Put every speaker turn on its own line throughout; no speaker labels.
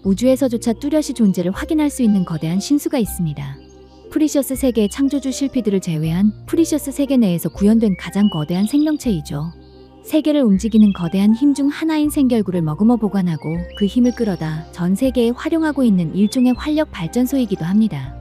우주에서조차 뚜렷이 존재를 확인할 수 있는 거대한 신수가 있습니다. 프리셔스 세계의 창조주 실피드를 제외한 프리셔스 세계 내에서 구현된 가장 거대한 생명체이죠. 세계를 움직이는 거대한 힘 중 하나인 생결구를 머금어 보관하고 그 힘을 끌어다 전 세계에 활용하고 있는 일종의 활력 발전소이기도 합니다.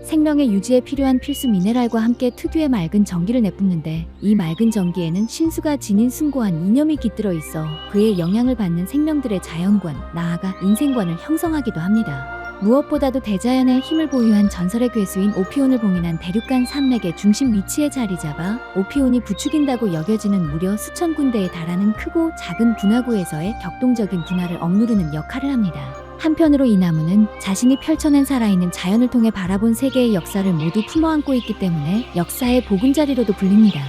생명의 유지에 필요한 필수 미네랄과 함께 특유의 맑은 전기를 내뿜는데 이 맑은 전기에는 신수가 지닌 숭고한 이념이 깃들어 있어 그의 영향을 받는 생명들의 자연관, 나아가 인생관을 형성하기도 합니다. 무엇보다도 대자연의 힘을 보유한 전설의 괴수인 오피온을 봉인한 대륙간 산맥의 중심 위치에 자리 잡아 오피온이 부추긴다고 여겨지는 무려 수천 군데에 달하는 크고 작은 분화구에서의 격동적인 분화를 억누르는 역할을 합니다. 한편으로 이 나무는 자신이 펼쳐낸 살아있는 자연을 통해 바라본 세계의 역사를 모두 품어안고 있기 때문에 역사의 보금자리로도 불립니다.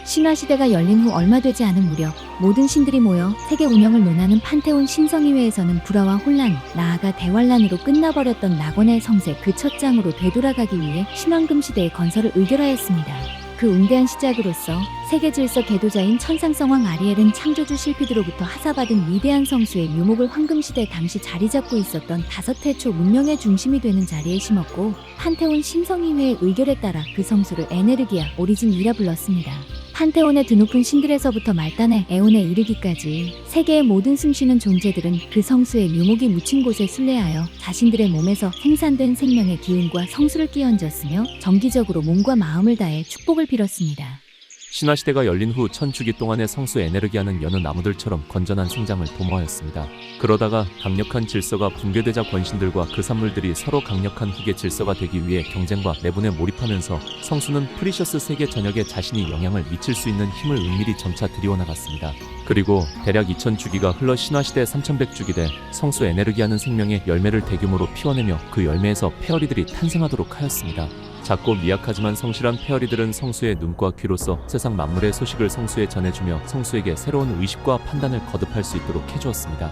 신화시대가 열린 후 얼마 되지 않은 무렵 모든 신들이 모여 세계 운영을 논하는 판테온 신성의회에서는 불화와 혼란, 나아가 대환란으로 끝나버렸던 낙원의 성세 그 첫 장으로 되돌아가기 위해 신왕금 시대의 건설을 의결하였습니다. 그 웅대한 시작으로서 세계 질서 개도자인 천상성왕 아리엘은 창조주 실피드로부터 하사받은 위대한 성수의 묘목을 황금시대 당시 자리잡고 있었던 다섯 해초 문명의 중심이 되는 자리에 심었고 판테온 신성의회의 의결에 따라 그 성수를 에네르기아 오리진이라 불렀습니다. 판테온의 드높은 신들에서부터 말단의 에온에 이르기까지 세계의 모든 숨쉬는 존재들은 그 성수의 묘목이 묻힌 곳에 순례하여 자신들의 몸에서 생산된 생명의 기운과 성수를 끼얹었으며 정기적으로 몸과 마음을 다해 축복을 빌었습니다.
신화시대가 열린 후 1000주기 동안의 성수 에네르기아는 여느 나무들처럼 건전한 생장을 도모하였습니다. 그러다가 강력한 질서가 붕괴되자 권신들과 그 산물들이 서로 강력한 흑의 질서가 되기 위해 경쟁과 내분에 몰입하면서 성수는 프리셔스 세계 전역에 자신이 영향을 미칠 수 있는 힘을 은밀히 점차 들이워나갔습니다. 그리고 대략 2000주기가 흘러 신화시대 3100주기 때 성수 에네르기아는 생명의 열매를 대규모로 피워내며 그 열매에서 페어리들이 탄생하도록 하였습니다. 작고 미약하지만 성실한 페어리들은 성수의 눈과 귀로서 세상 만물의 소식을 성수에 전해주며 성수에게 새로운 의식과 판단을 거듭할 수 있도록 해주었습니다.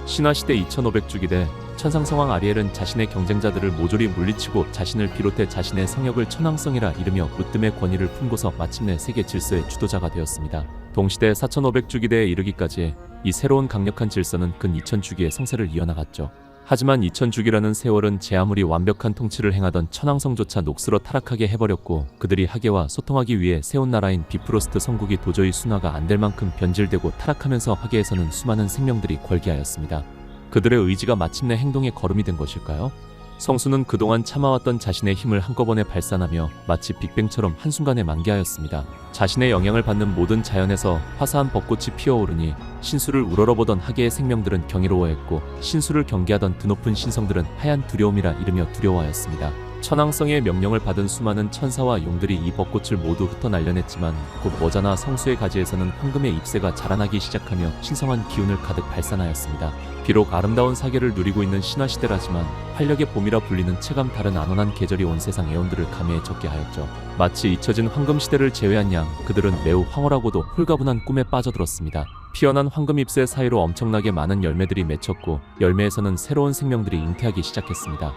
신화시대 2500주기 때 천상성왕 아리엘은 자신의 경쟁자들을 모조리 물리치고 자신을 비롯해 자신의 성역을 천왕성이라 이르며 으뜸의 권위를 품고서 마침내 세계 질서의 주도자가 되었습니다. 동시대 4500주기대에 이르기까지 이 새로운 강력한 질서는 근 2000주기의 성세를 이어나갔죠. 하지만 2000주기라는 세월은 제 아무리 완벽한 통치를 행하던 천왕성조차 녹슬어 타락하게 해버렸고 그들이 하계와 소통하기 위해 세운 나라인 비프로스트 성국이 도저히 순화가 안 될 만큼 변질되고 타락하면서 하계에서는 수많은 생명들이 걸기하였습니다. 그들의 의지가 마침내 행동의 걸음이 된 것일까요? 성수는 그동안 참아왔던 자신의 힘을 한꺼번에 발산하며 마치 빅뱅처럼 한순간에 만개하였습니다. 자신의 영향을 받는 모든 자연에서 화사한 벚꽃이 피어오르니 신수를 우러러보던 하계의 생명들은 경이로워했고 신수를 경계하던 드높은 신성들은 하얀 두려움이라 이르며 두려워하였습니다. 천왕성의 명령을 받은 수많은 천사와 용들이 이 벚꽃을 모두 흩어날려냈지만 곧 머자나 성수의 가지에서는 황금의 잎새가 자라나기 시작하며 신성한 기운을 가득 발산하였습니다. 비록 아름다운 사계를 누리고 있는 신화시대라지만 활력의 봄이라 불리는 체감 다른 안온한 계절이 온 세상 애온들을 감회에 적게 하였죠. 마치 잊혀진 황금시대를 제외한 양 그들은 매우 황홀하고도 홀가분한 꿈에 빠져들었습니다. 피어난 황금 잎새 사이로 엄청나게 많은 열매들이 맺혔고 열매에서는 새로운 생명들이 잉태하기 시작했습니다.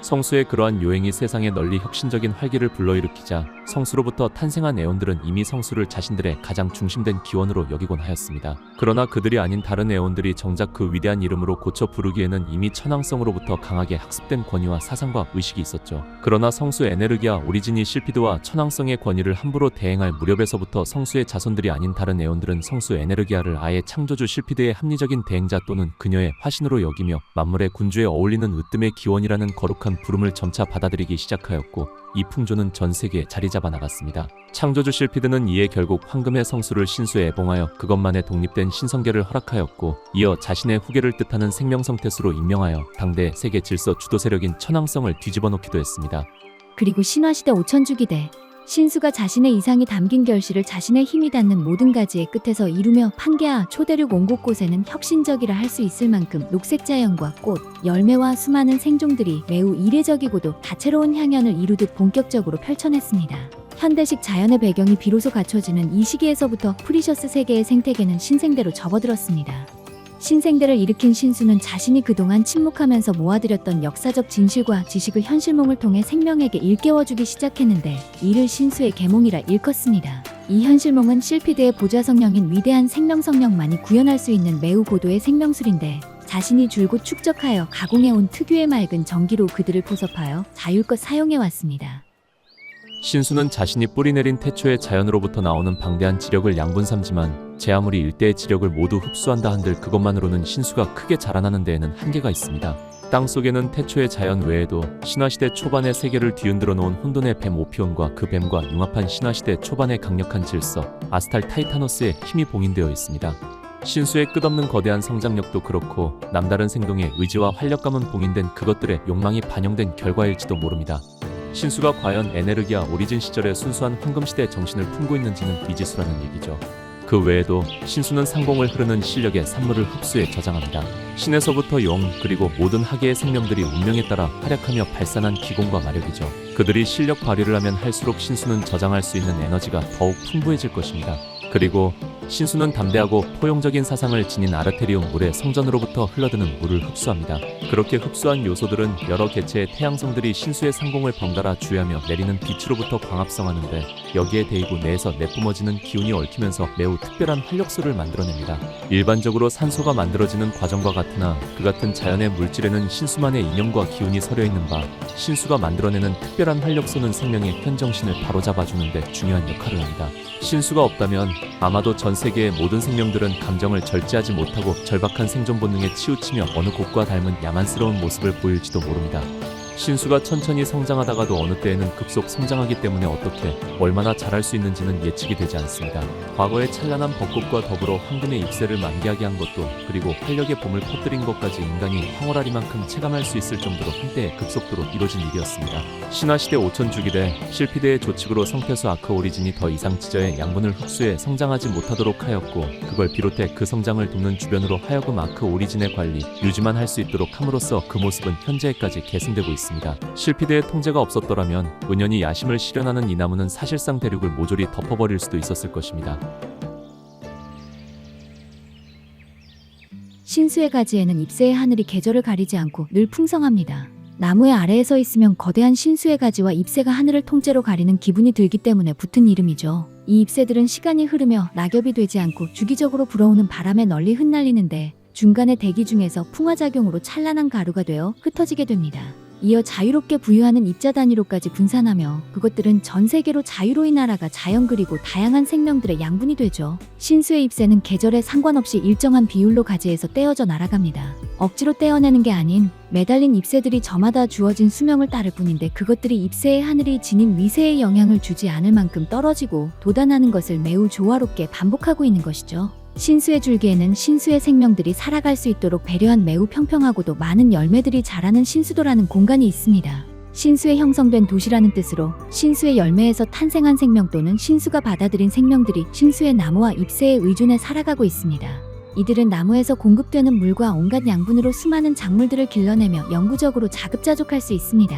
성수의 그러한 요행이 세상에 널리 혁신적인 활기를 불러일으키자 성수로부터 탄생한 애온들은 이미 성수를 자신들의 가장 중심된 기원으로 여기곤 하였습니다. 그러나 그들이 아닌 다른 애온들이 정작 그 위대한 이름으로 고쳐 부르기에는 이미 천왕성으로부터 강하게 학습된 권위와 사상과 의식이 있었죠. 그러나 성수 에네르기아 오리진이 실피드와 천왕성의 권위를 함부로 대행할 무렵에서부터 성수의 자손들이 아닌 다른 애온들은 성수 에네르기아를 아예 창조주 실피드의 합리적인 대행자 또는 그녀의 화신으로 여기며 만물의 군주에 어울리는 으뜸의 기원이라는 거룩한 부름을 점차 받아들이기 시작하였고 이 풍조는 전 세계에 자리 잡아 나갔습니다. 창조주 실피드는 이에 결국 황금의 성수를 신수에 애봉하여 그것만의 독립된 신성계를 허락하였고 이어 자신의 후계를 뜻하는 생명성태수로 임명하여 당대 세계 질서 주도 세력인 천왕성을 뒤집어 놓기도 했습니다.
그리고 신화시대 5000주기 때 신수가 자신의 이상이 담긴 결실을 자신의 힘이 닿는 모든 가지의 끝에서 이루며 판게아 초대륙 온 곳곳에는 혁신적이라 할 수 있을 만큼 녹색 자연과 꽃, 열매와 수많은 생종들이 매우 이례적이고도 다채로운 향연을 이루듯 본격적으로 펼쳐냈습니다. 현대식 자연의 배경이 비로소 갖춰지는 이 시기에서부터 프리셔스 세계의 생태계는 신생대로 접어들었습니다. 신생대를 일으킨 신수는 자신이 그동안 침묵하면서 모아들였던 역사적 진실과 지식을 현실몽을 통해 생명에게 일깨워주기 시작했는데 이를 신수의 계몽이라 일컫습니다. 이 현실몽은 실피드의 보좌 성령인 위대한 생명 성령만이 구현할 수 있는 매우 고도의 생명술인데 자신이 줄곧 축적하여 가공해온 특유의 맑은 전기로 그들을 포섭하여 자율껏 사용해왔습니다.
신수는 자신이 뿌리내린 태초의 자연으로부터 나오는 방대한 지력을 양분 삼지만 제 아무리 일대의 지력을 모두 흡수한다 한들 그것만으로는 신수가 크게 자라나는 데에는 한계가 있습니다. 땅속에는 태초의 자연 외에도 신화시대 초반의 세계를 뒤흔들어 놓은 혼돈의 뱀 오피온과 그 뱀과 융합한 신화시대 초반의 강력한 질서 아스탈 타이타노스의 힘이 봉인되어 있습니다. 신수의 끝없는 거대한 성장력도 그렇고 남다른 생동의 의지와 활력감은 봉인된 그것들의 욕망이 반영된 결과일지도 모릅니다. 신수가 과연 에네르기아 오리진 시절의 순수한 황금시대의 정신을 품고 있는지는 미지수라는 얘기죠. 그 외에도 신수는 상공을 흐르는 실력의 산물을 흡수해 저장합니다. 신에서부터 영 그리고 모든 하계의 생명들이 운명에 따라 활약하며 발산한 기공과 마력이죠. 그들이 실력 발휘를 하면 할수록 신수는 저장할 수 있는 에너지가 더욱 풍부해질 것입니다. 그리고 신수는 담대하고 포용적인 사상을 지닌 아르테리움 물의 성전으로부터 흘러드는 물을 흡수합니다. 그렇게 흡수한 요소들은 여러 개체의 태양성들이 신수의 상공을 번갈아 주야며 내리는 빛으로부터 광합성하는데 여기에 대이고 내에서 내뿜어지는 기운이 얽히면서 매우 특별한 활력소를 만들어냅니다. 일반적으로 산소가 만들어지는 과정과 같으나 그 같은 자연의 물질에는 신수만의 이념과 기운이 서려있는 바 신수가 만들어내는 특별한 활력소는 생명의 현정신을 바로잡아주는 데 중요한 역할을 합니다. 신수가 없다면 아마도 전 세계의 모든 생명들은 감정을 절제하지 못하고 절박한 생존 본능에 치우치며 어느 곳과 닮은 야만스러운 모습을 보일지도 모릅니다. 신수가 천천히 성장하다가도 어느 때에는 급속 성장하기 때문에 어떻게 얼마나 잘할 수 있는지는 예측이 되지 않습니다. 과거의 찬란한 벚꽃과 더불어 황금의 잎새를 만개하게 한 것도 그리고 활력의 봄을 퍼뜨린 것까지 인간이 황홀하리만큼 체감할 수 있을 정도로 한때의 급속도로 이뤄진 일이었습니다. 신화시대 5000주기대 실피드의 조칙으로 성태수 아크 오리진이 더 이상 지저의 양분을 흡수해 성장하지 못하도록 하였고 그걸 비롯해 그 성장을 돕는 주변으로 하여금 아크 오리진의 관리, 유지만 할 수 있도록 함으로써 그 모습은 현재까지 계승되고 있습니다. 실피드의 통제가 없었더라면 은연히 야심을 실현하는 이 나무는 사실상 대륙을 모조리 덮어버릴 수도 있었을 것입니다.
신수의 가지에는 잎새의 하늘이 계절을 가리지 않고 늘 풍성합니다. 나무의 아래에 서 있으면 거대한 신수의 가지와 잎새가 하늘을 통째로 가리는 기분이 들기 때문에 붙은 이름이죠. 이 잎새들은 시간이 흐르며 낙엽이 되지 않고 주기적으로 불어오는 바람에 널리 흩날리는데 중간의 대기 중에서 풍화작용으로 찬란한 가루가 되어 흩어지게 됩니다. 이어 자유롭게 부유하는 입자 단위로까지 분산하며 그것들은 전 세계로 자유로이 날아가 자연 그리고 다양한 생명들의 양분이 되죠. 신수의 잎새는 계절에 상관없이 일정한 비율로 가지에서 떼어져 날아갑니다. 억지로 떼어내는 게 아닌 매달린 잎새들이 저마다 주어진 수명을 따를 뿐인데 그것들이 잎새의 하늘이 지닌 위세에 영향을 주지 않을 만큼 떨어지고 돋아나는 것을 매우 조화롭게 반복하고 있는 것이죠. 신수의 줄기에는 신수의 생명들이 살아갈 수 있도록 배려한 매우 평평하고도 많은 열매들이 자라는 신수도라는 공간이 있습니다. 신수에 형성된 도시라는 뜻으로 신수의 열매에서 탄생한 생명 또는 신수가 받아들인 생명들이 신수의 나무와 잎새에 의존해 살아가고 있습니다. 이들은 나무에서 공급되는 물과 온갖 양분으로 수많은 작물들을 길러내며 영구적으로 자급자족할 수 있습니다.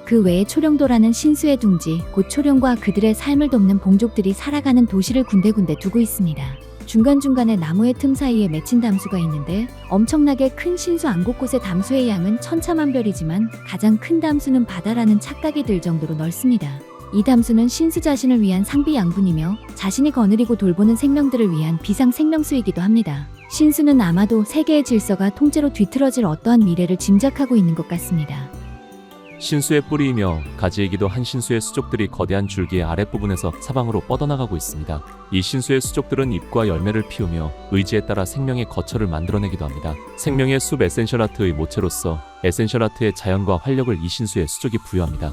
그 외에 초령도라는 신수의 둥지, 곧 초령과 그들의 삶을 돕는 봉족들이 살아가는 도시를 군데군데 두고 있습니다. 중간중간에 나무의 틈 사이에 맺힌 담수가 있는데 엄청나게 큰 신수 안 곳곳의 담수의 양은 천차만별이지만 가장 큰 담수는 바다라는 착각이 들 정도로 넓습니다. 이 담수는 신수 자신을 위한 상비 양분이며 자신이 거느리고 돌보는 생명들을 위한 비상 생명수이기도 합니다. 신수는 아마도 세계의 질서가 통째로 뒤틀어질 어떠한 미래를 짐작하고 있는 것 같습니다.
신수의 뿌리이며 가지이기도 한 신수의 수족들이 거대한 줄기의 아랫부분에서 사방으로 뻗어나가고 있습니다. 이 신수의 수족들은 잎과 열매를 피우며 의지에 따라 생명의 거처를 만들어내기도 합니다. 생명의 숲 에센셜 아트의 모체로서 에센셜 아트의 자연과 활력을 이 신수의 수족이 부여합니다.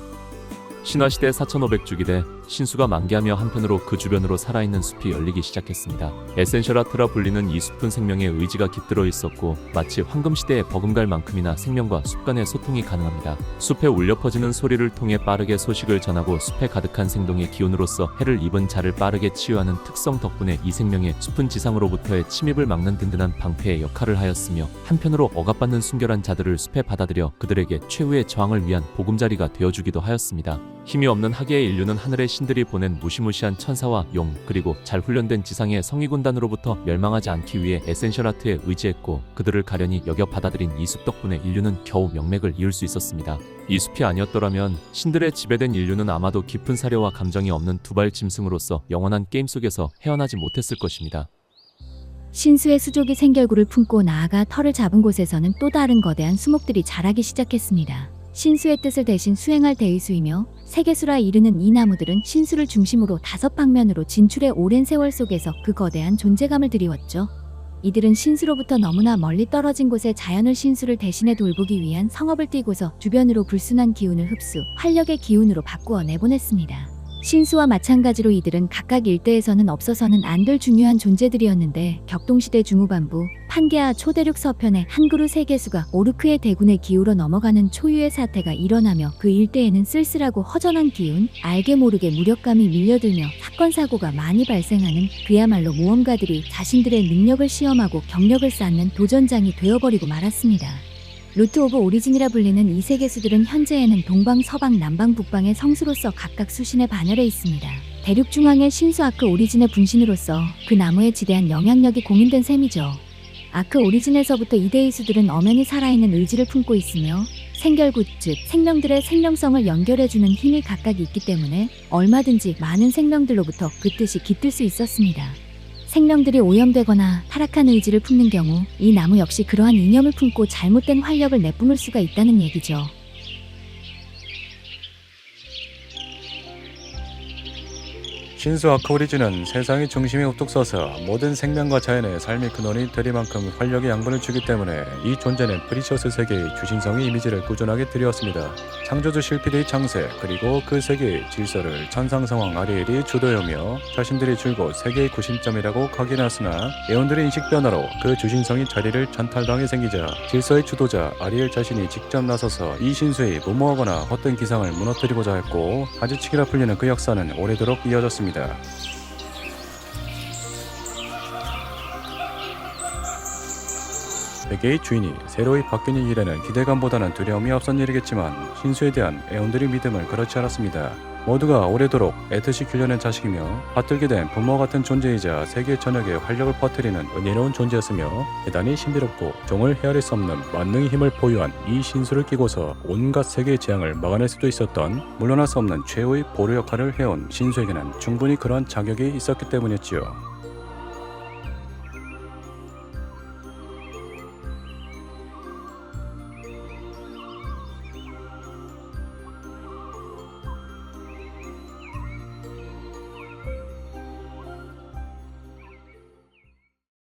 신화시대 4500주기대 신수가 만개하며 한편으로 그 주변으로 살아있는 숲이 열리기 시작했습니다. 에센셜 아트라 불리는 이 숲은 생명의 의지가 깃들어 있었고 마치 황금시대에 버금갈 만큼이나 생명과 숲 간의 소통이 가능합니다. 숲에 울려 퍼지는 소리를 통해 빠르게 소식을 전하고 숲에 가득한 생동의 기운으로서 해를 입은 자를 빠르게 치유하는 특성 덕분에 이 생명의 숲은 지상으로부터의 침입을 막는 든든한 방패의 역할을 하였으며 한편으로 억압받는 순결한 자들을 숲에 받아들여 그들에게 최후의 저항을 위한 보금자리가 되어주기도 하였습니다. 힘이 없는 하계의 인류는 하늘의 신들이 보낸 무시무시한 천사와 용, 그리고 잘 훈련된 지상의 성위군단으로부터 멸망하지 않기 위해 에센셜 아트에 의지했고, 그들을 가련히 여겨 받아들인 이 숲 덕분에 인류는 겨우 명맥을 이을 수 있었습니다. 이 숲이 아니었더라면 신들에 지배된 인류는 아마도 깊은 사려와 감정이 없는 두발 짐승으로서 영원한 게임 속에서 헤어나지 못했을 것입니다.
신수의 수족이 생결구를 품고 나아가 털을 잡은 곳에서는 또 다른 거대한 수목들이 자라기 시작했습니다. 신수의 뜻을 대신 수행할 대의수이며 세계수라 이르는 이 나무들은 신수를 중심으로 5방면으로 진출해 오랜 세월 속에서 그 거대한 존재감을 드리웠죠. 이들은 신수로부터 너무나 멀리 떨어진 곳의 자연을 신수를 대신해 돌보기 위한 성업을 띠고서 주변으로 불순한 기운을 흡수, 활력의 기운으로 바꾸어 내보냈습니다. 신수와 마찬가지로 이들은 각각 일대에서는 없어서는 안 될 중요한 존재들이었는데, 격동시대 중후반부 판게아 초대륙 서편의 한 그루 세계수가 오르크의 대군에 기울어 넘어가는 초유의 사태가 일어나며 그 일대에는 쓸쓸하고 허전한 기운, 알게 모르게 무력감이 밀려들며 사건 사고가 많이 발생하는, 그야말로 모험가들이 자신들의 능력을 시험하고 경력을 쌓는 도전장이 되어버리고 말았습니다. 루트 오브 오리진이라 불리는 이 세계수들은 현재에는 동방, 서방, 남방, 북방의 성수로서 각각 수신에 반열해 있습니다. 대륙 중앙의 신수 아크 오리진의 분신으로서 그 나무에 지대한 영향력이 공인된 셈이죠. 아크 오리진에서부터 이 대의수들은 엄연히 살아있는 의지를 품고 있으며 생결구, 즉 생명들의 생명성을 연결해주는 힘이 각각 있기 때문에 얼마든지 많은 생명들로부터 그 뜻이 깃들 수 있었습니다. 생명들이 오염되거나 타락한 의지를 품는 경우 이 나무 역시 그러한 이념을 품고 잘못된 활력을 내뿜을 수가 있다는 얘기죠.
신수 아크 오리진은 세상의 중심에 우뚝 서서 모든 생명과 자연의 삶의 근원이 될 만큼 활력의 양분을 주기 때문에 이 존재는 프리셔스 세계의 주신성의 이미지를 꾸준하게 드렸습니다. 창조주 실피드의 창세, 그리고 그 세계의 질서를 천상성왕 아리엘이 주도하며 자신들이 줄곧 세계의 구심점이라고 각인하였으나 에온들의 인식 변화로 그 주신성이 자리를 찬탈당해 생기자 질서의 주도자 아리엘 자신이 직접 나서서 이 신수의 무모하거나 헛된 기상을 무너뜨리고자 했고, 가지치기라 풀리는 그 역사는 오래도록 이어졌습니다. 세계의 주인이 새로이 바뀌는 일에는 기대감보다는 두려움이 앞선 일이겠지만, 신수에 대한 에온들의 믿음은 그렇지 않았습니다. 모두가 오래도록 애틋이 길러낸 자식이며 받들게 된 부모 같은 존재이자 세계 전역에 활력을 퍼뜨리는 은혜로운 존재였으며, 대단히 신비롭고 종을 헤아릴 수 없는 만능의 힘을 보유한 이 신수를 끼고서 온갖 세계의 재앙을 막아낼 수도 있었던, 물러날 수 없는 최후의 보루 역할을 해온 신수에게는 충분히 그런 자격이 있었기 때문이었지요.